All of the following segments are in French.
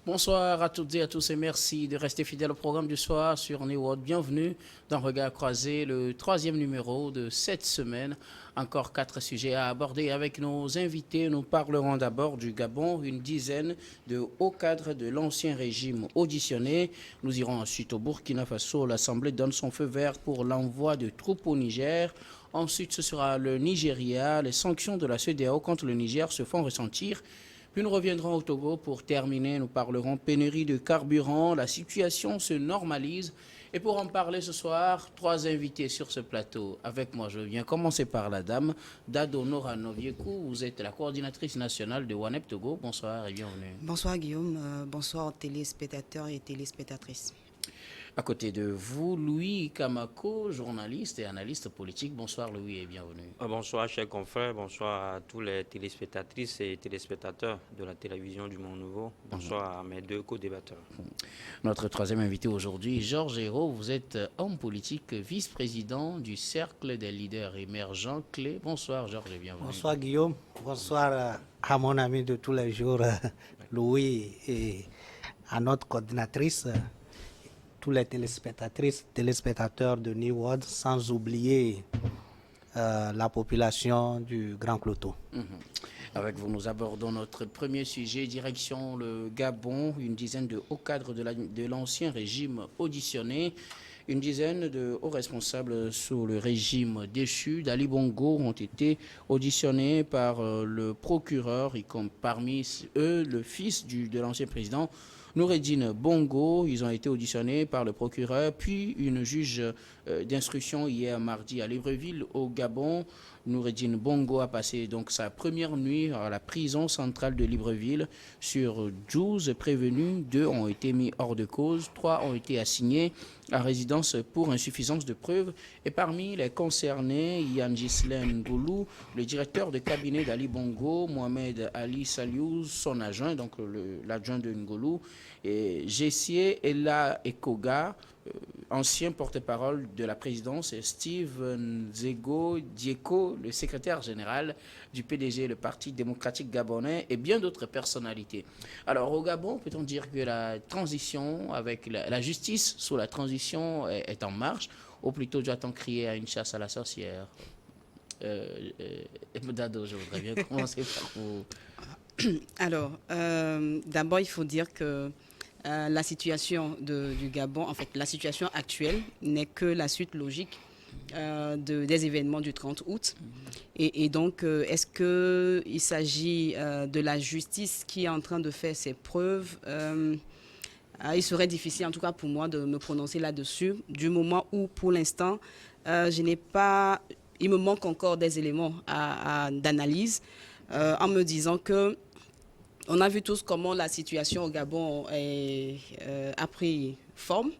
Bonsoir à toutes et à tous et merci de rester fidèles au programme du soir sur New World. Bienvenue dans Regard croisé, le troisième numéro de cette semaine. Encore 4 sujets à aborder avec nos invités. Nous parlerons d'abord du Gabon, une dizaine de hauts cadres de l'ancien régime auditionnés. Nous irons ensuite au Burkina Faso. L'Assemblée donne son feu vert pour l'envoi de troupes au Niger. Ensuite, ce sera le Nigeria. Les sanctions de la CEDEAO contre le Niger se font ressentir. Puis nous reviendrons au Togo pour terminer. Nous parlerons pénurie de carburant. La situation se normalise. Et pour en parler ce soir, 3 invités sur ce plateau. Avec moi, je viens commencer par la dame Dado Nora Noviekou. Vous êtes la coordinatrice nationale de WANEP Togo. Bonsoir et bienvenue. Bonsoir Guillaume, bonsoir téléspectateurs et téléspectatrices. À côté de vous, Louis Kamako, journaliste et analyste politique. Bonsoir Louis et bienvenue. Bonsoir chers confrères, bonsoir à tous les téléspectatrices et téléspectateurs de la télévision du Monde Nouveau. Bonsoir à mes 2 co-débatteurs. Notre troisième invité aujourd'hui, Georges Hérault. Vous êtes homme politique, vice-président du Cercle des leaders émergents clés. Bonsoir Georges et bienvenue. Bonsoir Guillaume, bonsoir à mon ami de tous les jours, Louis, et à notre coordinatrice, tous les téléspectatrices, téléspectateurs de New World, sans oublier la population du Grand Cloto. Avec vous, nous abordons notre premier sujet, direction le Gabon, une dizaine de hauts cadres de l'ancien régime auditionnés. Une dizaine de hauts responsables sous le régime déchu d'Ali Bongo ont été auditionnés par le procureur, et comme parmi eux le fils de l'ancien président, Noureddine Bongo. Ils ont été auditionnés par le procureur, puis une juge d'instruction hier mardi à Libreville, au Gabon. Noureddine Bongo a passé donc sa première nuit à la prison centrale de Libreville. Sur 12 prévenus, 2 ont été mis hors de cause, 3 ont été assignés à résidence pour insuffisance de preuves. Et parmi les concernés, Yann Ghislaine Goulou, le directeur de cabinet d'Ali Bongo, Mohamed Ali Saliou, son adjoint, donc l'adjoint de Ngolou, et Gessier Ella Ekoga, ancien porte-parole de la présidence, et Steve Nzego Dieko, le secrétaire général du PDG, le Parti démocratique gabonais, et bien d'autres personnalités. Alors au Gabon, peut-on dire que la transition avec la justice sous la transition est en marche, ou plutôt doit-on crier à une chasse à la sorcière? Dado, je voudrais bien commencer par vous. Alors, d'abord, il faut dire que la situation du Gabon, en fait, la situation actuelle n'est que la suite logique des événements du 30 août. Et donc, est-ce qu'il s'agit de la justice qui est en train de faire ses preuves? Il serait difficile, en tout cas pour moi, de me prononcer là-dessus, du moment où, pour l'instant, il me manque encore des éléments d'analyse, en me disant que on a vu tous comment la situation au Gabon a pris forme,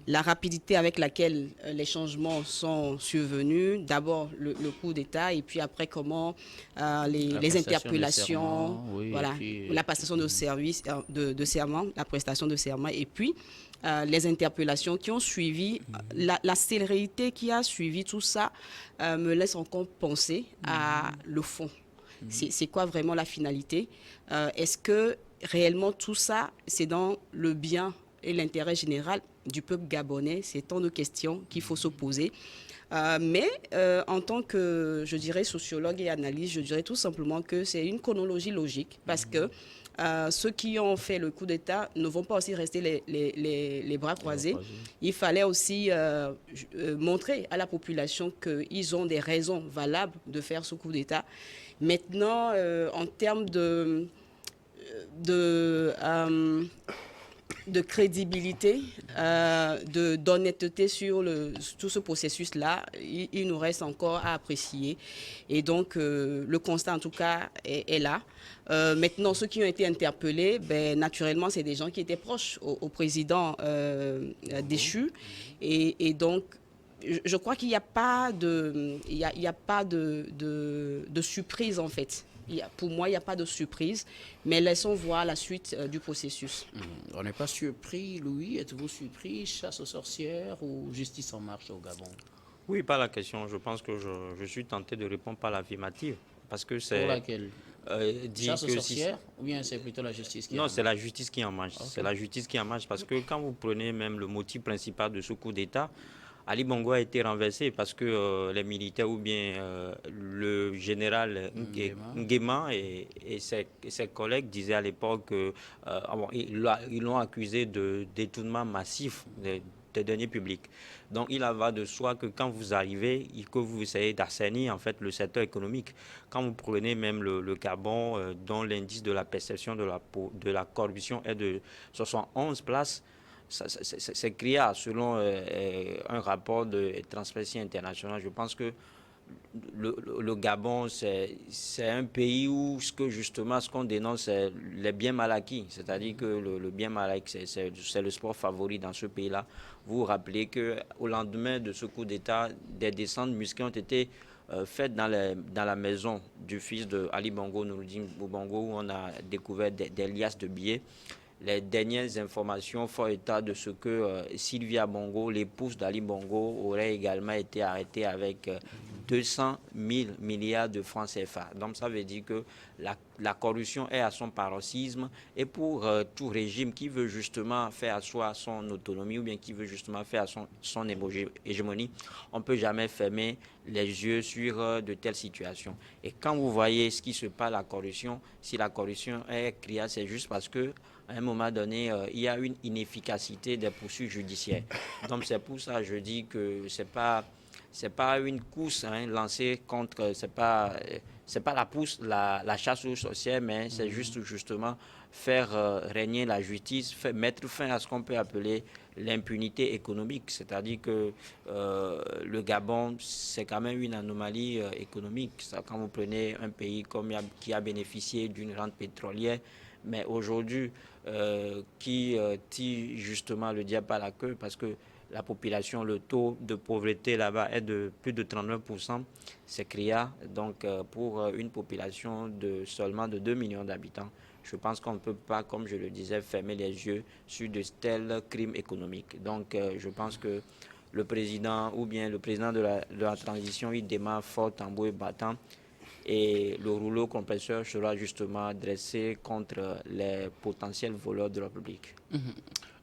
la rapidité avec laquelle les changements sont survenus, d'abord le coup d'État et puis après comment les interpellations, voilà, la prestation de service, de serment, la prestation de serment et puis les interpellations qui ont suivi, la célérité qui a suivi tout ça me laisse encore penser à le fond. C'est quoi vraiment la finalité? Est-ce que réellement tout ça, c'est dans le bien et l'intérêt général du peuple gabonais? C'est tant de questions qu'il faut se poser. Mais en tant que, je dirais, sociologue et analyste, je dirais tout simplement que c'est une chronologie logique parce que ceux qui ont fait le coup d'État ne vont pas aussi rester les bras croisés. Il fallait aussi montrer à la population qu'ils ont des raisons valables de faire ce coup d'État. Maintenant, en termes de crédibilité, d'honnêteté sur tout ce processus-là, il nous reste encore à apprécier. Et donc, le constat, en tout cas, est là. Maintenant, ceux qui ont été interpellés, naturellement, c'est des gens qui étaient proches au président déchu. Et donc, je crois qu'il n'y a pas de surprise, en fait. Pour moi, il n'y a pas de surprise, mais laissons voir la suite du processus. On n'est pas surpris, Louis. Êtes-vous surpris? Chasse aux sorcières ou justice en marche au Gabon? Oui, pas la question. Je pense que je suis tenté de répondre par l'affirmative. Parce que c'est... Pour laquelle? dit Chasse aux que sorcières ou bien c'est plutôt la justice qui non, en c'est la justice qui en mange. Ok. C'est la justice qui en mange parce que quand vous prenez même le motif principal de ce coup d'État, Ali Bongo a été renversé parce que les militaires ou bien le général Nguema et ses collègues disaient à l'époque que ils l'ont accusé de détournement massif des deniers publics. Donc il en va de soi que quand vous arrivez, que vous essayez d'assainir en fait le secteur économique. Quand vous prenez même le Gabon, dont l'indice de la perception de la corruption est de 71 places, c'est criard selon un rapport de Transparency International. Je pense que le Gabon, c'est un pays où ce qu'on dénonce, c'est les biens mal acquis. C'est-à-dire que le bien mal acquis, c'est le sport favori dans ce pays-là. Vous vous rappelez qu'au lendemain de ce coup d'État, des descentes musclées ont été faites dans la maison du fils de Ali Bongo, Noureddine Bongo, où on a découvert des liasses de billets. Les dernières informations font état de ce que Sylvia Bongo, l'épouse d'Ali Bongo, aurait également été arrêtée avec 200 000 milliards de francs CFA. Donc ça veut dire que la corruption est à son paroxysme et pour tout régime qui veut justement faire asseoir son autonomie ou bien qui veut justement faire son hégémonie, on ne peut jamais fermer les yeux sur de telles situations. Et quand vous voyez ce qui se passe, la corruption, si la corruption est criarde, c'est juste parce que à un moment donné, il y a une inefficacité des poursuites judiciaires. Donc c'est pour ça que je dis que c'est pas une course lancée contre, c'est pas la chasse aux sorcières, mais c'est justement faire régner la justice, mettre fin à ce qu'on peut appeler l'impunité économique. C'est-à-dire que le Gabon, c'est quand même une anomalie économique. Ça, quand vous prenez un pays qui a bénéficié d'une rente pétrolière, mais aujourd'hui, qui tire justement le diable à la queue parce que la population, le taux de pauvreté là-bas est de plus de 39%. C'est criard. Donc, pour une population de seulement de 2 millions d'habitants, je pense qu'on ne peut pas, comme je le disais, fermer les yeux sur de tels crimes économiques. Donc, je pense que le président ou bien le président de la transition, il démarre fort, tambour et battant. Et le rouleau compresseur sera justement dressé contre les potentiels voleurs de la République.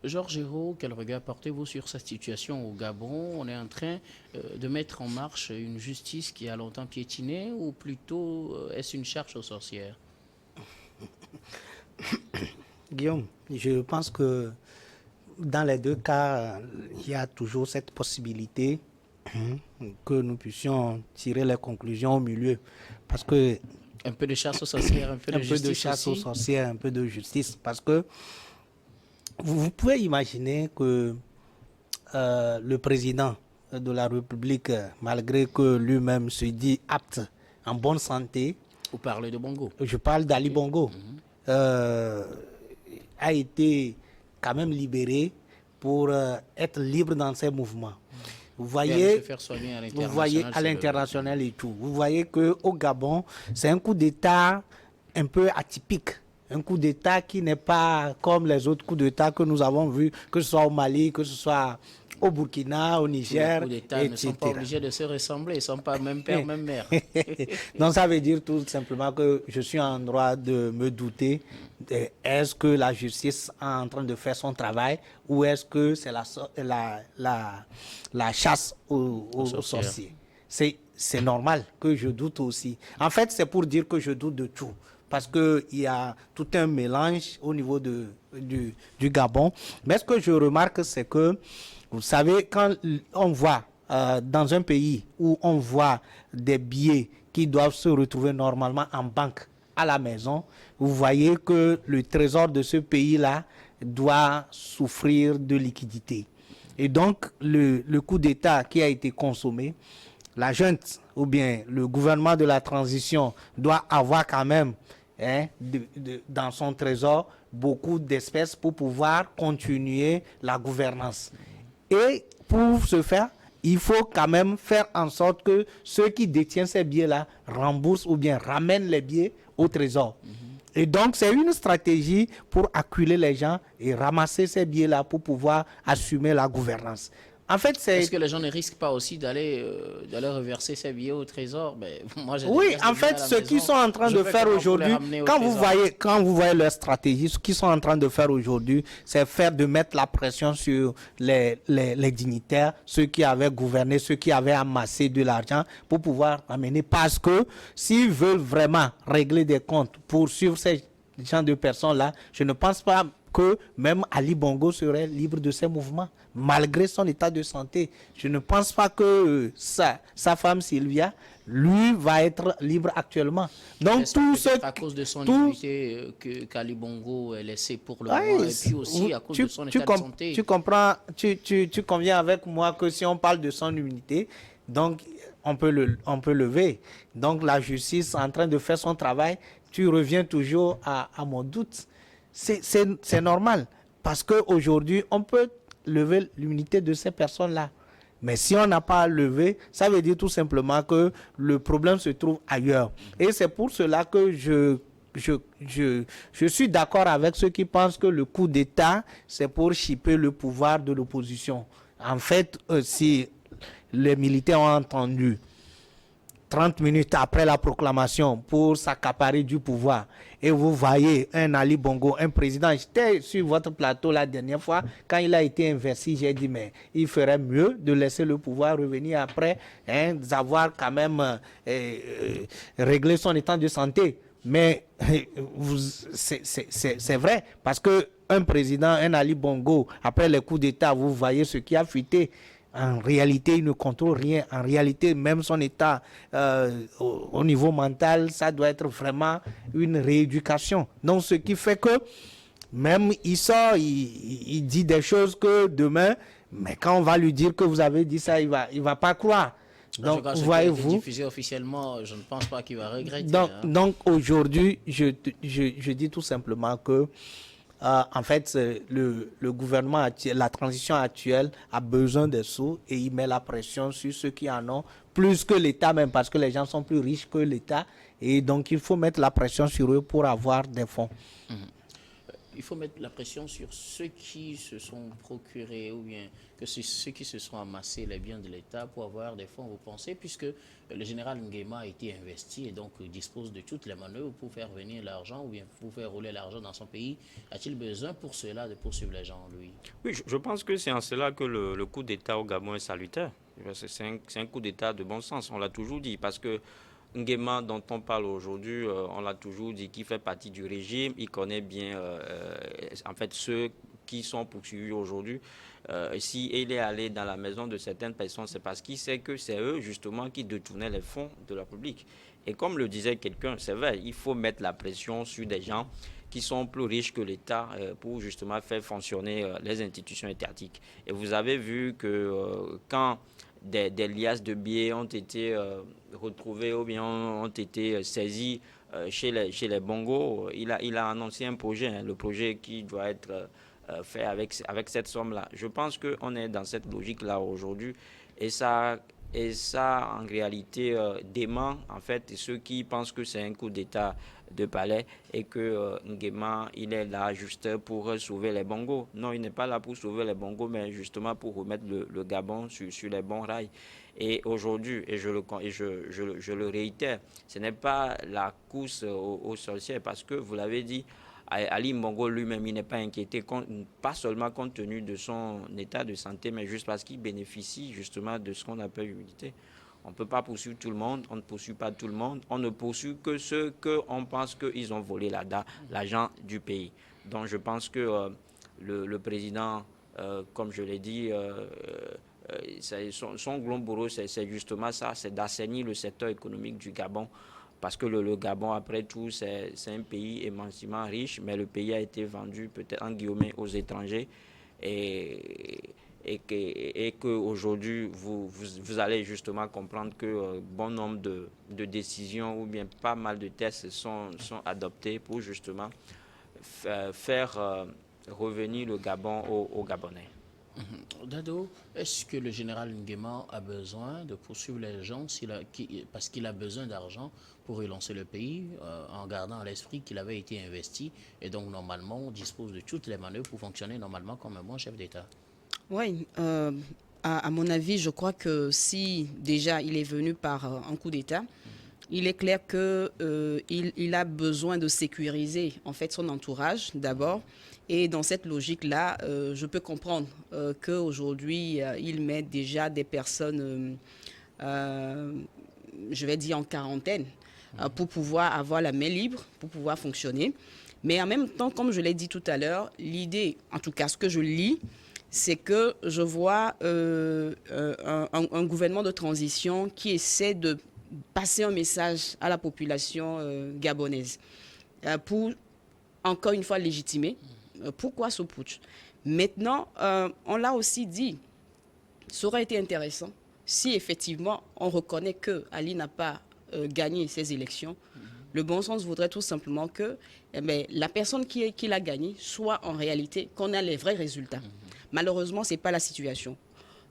Georges Hérault, quel regard portez-vous sur cette situation au Gabon? On est en train de mettre en marche une justice qui a longtemps piétiné ou plutôt est-ce une chasse aux sorcières? Guillaume, je pense que dans les deux cas, il y a toujours cette possibilité que nous puissions tirer les conclusions au milieu. Parce que un peu de chasse aux sorcières, un peu de justice. Un peu de chasse aux sorcières, un peu de justice. Parce que vous pouvez imaginer que le président de la République, malgré que lui-même se dit apte, en bonne santé. Vous parlez de Bongo? Je parle d'Ali Bongo. A été quand même libéré pour être libre dans ses mouvements. Vous voyez, à l'international et tout. Vous voyez qu'au Gabon, c'est un coup d'État un peu atypique. Un coup d'État qui n'est pas comme les autres coups d'État que nous avons vus, que ce soit au Mali, que ce soit au Burkina, au Niger, les coups d'État ne sont pas obligés de se ressembler, ils ne sont pas même père, même mère. Donc ça veut dire tout simplement que je suis en droit de me douter, est-ce que la justice est en train de faire son travail ou est-ce que c'est la chasse aux sorciers. C'est normal que je doute aussi. En fait, c'est pour dire que je doute de tout. Parce qu'il y a tout un mélange au niveau du Gabon. Mais ce que je remarque, c'est que, vous savez, quand on voit dans un pays où on voit des billets qui doivent se retrouver normalement en banque à la maison, vous voyez que le trésor de ce pays-là doit souffrir de liquidité. Et donc, le coup d'État qui a été consommé, la junte ou bien le gouvernement de la transition doit avoir quand même dans son trésor beaucoup d'espèces pour pouvoir continuer la gouvernance. Et pour ce faire, il faut quand même faire en sorte que ceux qui détiennent ces billets-là remboursent ou bien ramènent les billets au trésor. Et donc, c'est une stratégie pour acculer les gens et ramasser ces billets-là pour pouvoir assumer la gouvernance. En fait, c'est... Est-ce que les gens ne risquent pas aussi d'aller reverser ces billets au trésor? Moi, j'ai Oui, des pièces de en billets à fait, la ce qu'ils maison. sont en train Je de fais faire comment pour les aujourd'hui, ramener au trésor? quand vous voyez leur stratégie, ce qu'ils sont en train de faire aujourd'hui, c'est de mettre la pression sur les dignitaires, ceux qui avaient gouverné, ceux qui avaient amassé de l'argent pour pouvoir amener. Parce que s'ils veulent vraiment régler des comptes pour suivre ces genre de personnes-là, je ne pense pas que même Ali Bongo serait libre de ses mouvements, malgré son état de santé. Je ne pense pas que sa femme Sylvia, lui, va être libre actuellement. Donc, tout ce... à cause de son immunité qu'Ali Bongo est laissé pour le moment, et puis aussi à cause de son état de santé. Tu comprends, tu conviens avec moi que si on parle de son immunité, donc on peut lever. Donc, la justice est en train de faire son travail. Tu reviens toujours à mon doute. C'est normal, parce qu'aujourd'hui, on peut lever l'immunité de ces personnes-là. Mais si on n'a pas levé, ça veut dire tout simplement que le problème se trouve ailleurs. Et c'est pour cela que je suis d'accord avec ceux qui pensent que le coup d'État, c'est pour chipper le pouvoir de l'opposition. En fait, si les militaires ont entendu 30 minutes après la proclamation pour s'accaparer du pouvoir. Et vous voyez un Ali Bongo, un président. J'étais sur votre plateau la dernière fois, quand il a été investi, j'ai dit, mais il ferait mieux de laisser le pouvoir revenir après, d'avoir quand même réglé son état de santé. Mais c'est vrai, parce qu'un président, un Ali Bongo, après les coups d'État, vous voyez ce qui a fuité. En réalité, il ne contrôle rien. En réalité, même son état au niveau mental, ça doit être vraiment une rééducation. Donc, ce qui fait que même il sort, il dit des choses que demain, mais quand on va lui dire que vous avez dit ça, il va pas croire. Donc, voyez-vous, diffusé officiellement, je ne pense pas qu'il va regretter. Donc aujourd'hui, je dis tout simplement que en fait, le gouvernement actuel, la transition actuelle a besoin de sous et il met la pression sur ceux qui en ont, plus que l'État même, parce que les gens sont plus riches que l'État. Et donc, il faut mettre la pression sur eux pour avoir des fonds. Il faut mettre la pression sur ceux qui se sont procurés ou bien que c'est ceux qui se sont amassés les biens de l'État pour avoir des fonds, vous pensez, puisque le général Nguema a été investi et donc dispose de toutes les manœuvres pour faire venir l'argent ou bien pour faire rouler l'argent dans son pays. A-t-il besoin pour cela de poursuivre les gens, lui? Oui, je pense que c'est en cela que le coup d'État au Gabon est salutaire. C'est un coup d'État de bon sens, on l'a toujours dit, parce que Nguema, dont on parle aujourd'hui, on l'a toujours dit qu'il fait partie du régime, il connaît bien en fait ceux qui sont poursuivis aujourd'hui. Si il est allé dans la maison de certaines personnes, c'est parce qu'il sait que c'est eux justement qui détournaient les fonds de la République. Et comme le disait quelqu'un, c'est vrai, il faut mettre la pression sur des gens qui sont plus riches que l'État pour justement faire fonctionner les institutions étatiques. Et vous avez vu que quand des liasses de billets ont été retrouvées ou bien ont été saisies chez les Bongo, il a annoncé un projet, le projet qui doit être fait avec cette somme-là. Je pense qu'on est dans cette logique-là aujourd'hui et ça en réalité dément en fait ceux qui pensent que c'est un coup d'État de palais et que Nguema il est là juste pour sauver les Bongo. Non, il n'est pas là pour sauver les Bongo, mais justement pour remettre le Gabon sur les bons rails. Et aujourd'hui, et je le réitère, ce n'est pas la course aux sorcières parce que vous l'avez dit, Ali Bongo lui-même, il n'est pas inquiété, pas seulement compte tenu de son état de santé, mais juste parce qu'il bénéficie justement de ce qu'on appelle l'immunité. On ne peut pas poursuivre tout le monde, on ne poursuit pas tout le monde, on ne poursuit que ceux qu'on pense qu'ils ont volé l'argent du pays. Donc je pense que le président, comme je l'ai dit, son grand boulot, c'est justement ça, c'est d'assainir le secteur économique du Gabon. Parce que le Gabon, après tout, c'est un pays immensément riche, mais le pays a été vendu peut-être en guillemets aux étrangers. Et qu'aujourd'hui, vous allez justement comprendre que bon nombre de décisions ou bien pas mal de tests sont adoptés pour justement faire revenir le Gabon aux Gabonais. Dado, est-ce que le général Nguema a besoin de poursuivre les gens parce qu'il a besoin d'argent pour relancer le pays en gardant à l'esprit qu'il avait été investi et donc normalement on dispose de toutes les manœuvres pour fonctionner normalement comme un bon chef d'État? Oui, À mon avis, je crois que si déjà il est venu par un coup d'État, il est clair qu'il a besoin de sécuriser en fait son entourage d'abord. Et dans cette logique-là, je peux comprendre qu'aujourd'hui, il met déjà des personnes, je vais dire en quarantaine, pour pouvoir avoir la main libre, pour pouvoir fonctionner. Mais en même temps, comme je l'ai dit tout à l'heure, l'idée, en tout cas ce que je lis, c'est que je vois un gouvernement de transition qui essaie de passer un message à la population gabonaise pour, encore une fois, légitimer. Pourquoi ce putsch? Maintenant, on l'a aussi dit, ça aurait été intéressant si effectivement on reconnaît que Ali n'a pas gagné ces élections. Le bon sens voudrait tout simplement que la personne qui l'a gagné soit en réalité, qu'on ait les vrais résultats. Malheureusement, ce n'est pas la situation.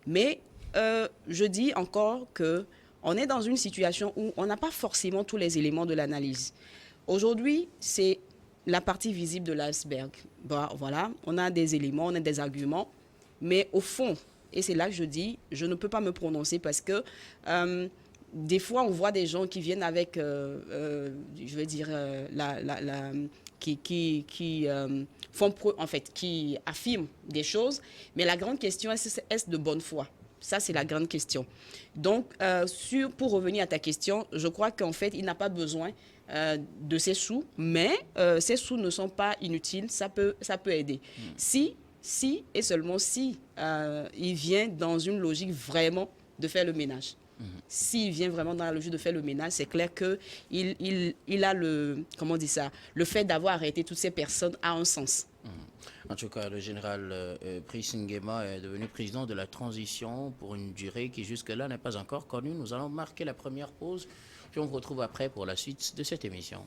Mais je dis encore qu'on est dans une situation où on n'a pas forcément tous les éléments de l'analyse. Aujourd'hui, c'est la partie visible de l'iceberg. Bon, voilà, on a des éléments, on a des arguments, mais au fond, et c'est là que je dis, je ne peux pas me prononcer parce que des fois, on voit des gens qui viennent avec, je veux dire, qui affirment des choses, mais la grande question, est-ce de bonne foi? Ça, c'est la grande question. Donc, pour revenir à ta question, je crois qu'en fait, il n'a pas besoin de ces sous, mais ces sous ne sont pas inutiles, ça peut aider. Si et seulement si il vient dans une logique vraiment de faire le ménage. S'il vient vraiment dans la logique de faire le ménage, c'est clair qu'il a le fait d'avoir arrêté toutes ces personnes a un sens. En tout cas, le général Brice Nguema est devenu président de la transition pour une durée qui jusque-là n'est pas encore connue. Nous allons marquer la première pause, puis on se retrouve après pour la suite de cette émission.